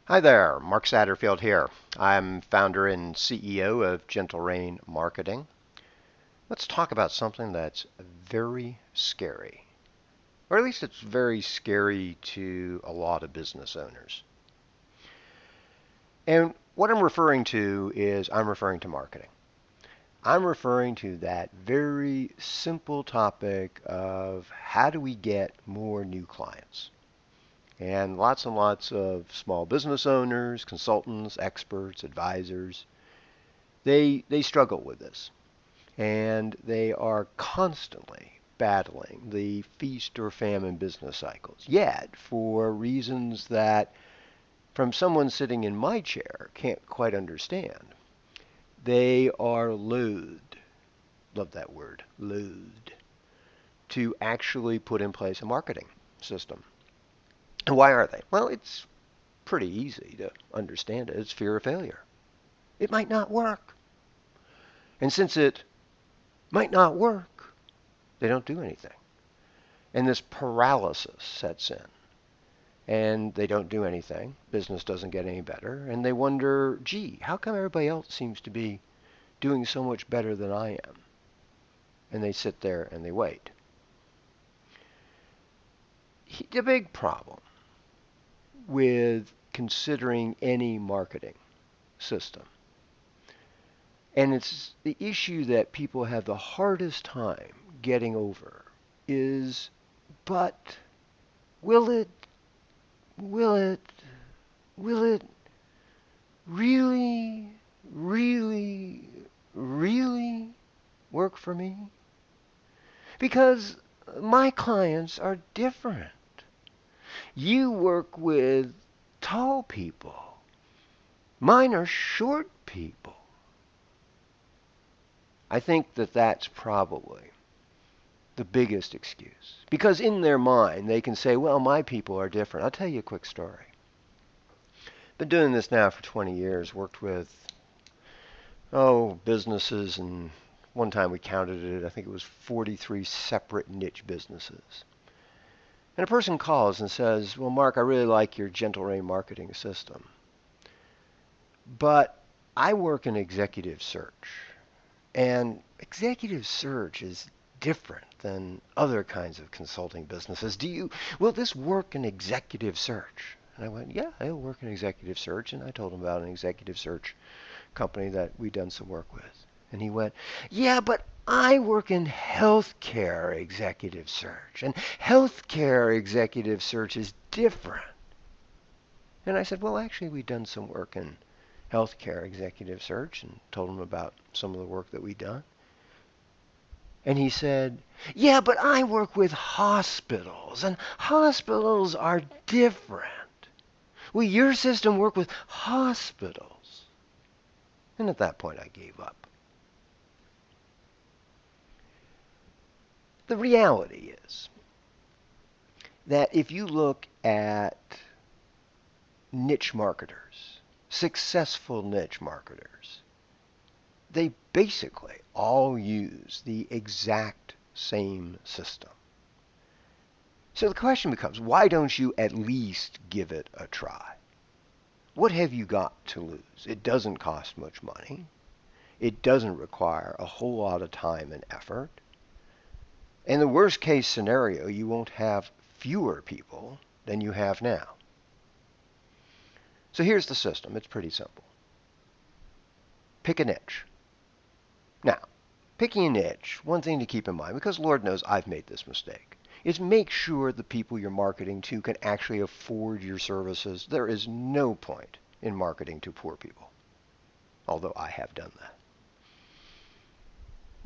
Hi there, Mark Satterfield here. I'm founder and CEO of Gentle Rain Marketing. Let's talk about something that's very scary, or at least it's very scary to a lot of business owners. And what I'm referring to is I'm referring to marketing. I'm referring to that very simple topic of how do we get more new clients? And lots of small business owners, consultants, experts, advisors, they struggle with this. And they are constantly battling the feast or famine business cycles. Yet, for reasons that from someone sitting in my chair can't quite understand, they are loath, love that word, loathed, to actually put in place a marketing system. And why are they? Well, it's pretty easy to understand it. It's fear of failure. It might not work. And since it might not work, they don't do anything. And this paralysis sets in. And they don't do anything. Business doesn't get any better. And they wonder, gee, how come everybody else seems to be doing so much better than I am? And they sit there and they wait. The big problem with considering any marketing system, and it's the issue that people have the hardest time getting over, is, but will it will it will it really really really work for me? Because my clients are different. You work with tall people. Mine are short people. I think that that's probably the biggest excuse. Because in their mind, they can say, well, my people are different. I'll tell you a quick story. Been doing this now for 20 years. Worked with, businesses, and one time we counted it. I think it was 43 separate niche businesses. And a person calls and says, well, Mark, I really like your Gentle Rain marketing system, but I work in executive search. And executive search is different than other kinds of consulting businesses. Will this work in executive search? And I went, yeah, it'll work in executive search. And I told him about an executive search company that we'd done some work with. And he went, yeah, but I work in healthcare executive search. And healthcare executive search is different. And I said, well, actually, we've done some work in healthcare executive search, and told him about some of the work that we'd done. And he said, yeah, but I work with hospitals, and hospitals are different. Will your system work with hospitals? And at that point, I gave up. The reality is that if you look at niche marketers, successful niche marketers, they basically all use the exact same system. So the question becomes, why don't you at least give it a try? What have you got to lose? It doesn't cost much money. It doesn't require a whole lot of time and effort. In the worst case scenario, you won't have fewer people than you have now. So here's the system. It's pretty simple. Pick a niche. Now, picking a niche, one thing to keep in mind, because Lord knows I've made this mistake, is make sure the people you're marketing to can actually afford your services. There is no point in marketing to poor people, although I have done that.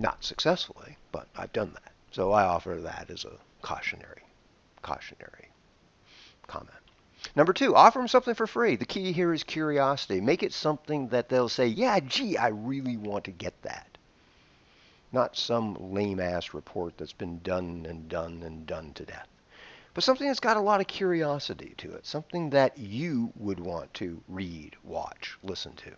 Not successfully, but I've done that. So I offer that as a cautionary comment. Number two, offer them something for free. The key here is curiosity. Make it something that they'll say, yeah, gee, I really want to get that. Not some lame-ass report that's been done and done and done to death. But something that's got a lot of curiosity to it. Something that you would want to read, watch, listen to.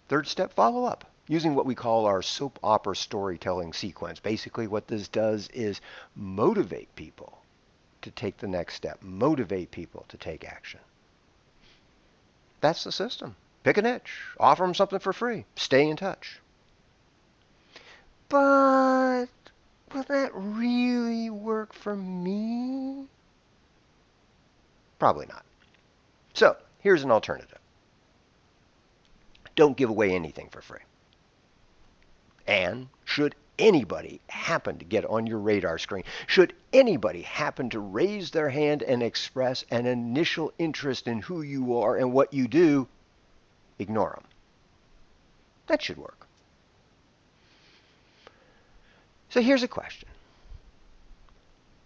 Third step, follow up. Using what we call our soap opera storytelling sequence. Basically what this does is motivate people to take the next step. Motivate people to take action. That's the system. Pick a niche. Offer them something for free. Stay in touch. But will that really work for me? Probably not. So here's an alternative. Don't give away anything for free. And should anybody happen to get on your radar screen, should anybody happen to raise their hand and express an initial interest in who you are and what you do, ignore them. That should work. So here's a question.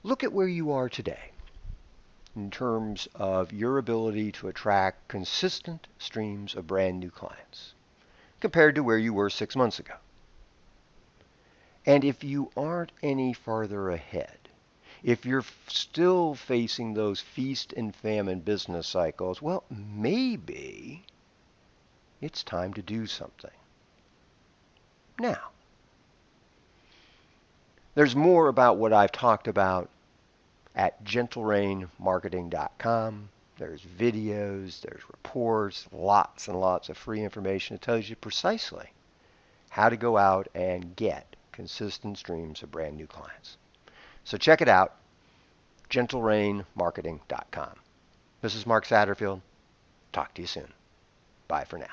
Look at where you are today in terms of your ability to attract consistent streams of brand new clients compared to where you were 6 months ago. And if you aren't any farther ahead, if you're still facing those feast and famine business cycles, well, maybe it's time to do something. Now, there's more about what I've talked about at gentlerainmarketing.com. There's videos, there's reports, lots and lots of free information that tells you precisely how to go out and get consistent streams of brand new clients. So check it out, gentlerainmarketing.com. This is Mark Satterfield. Talk to you soon. Bye for now.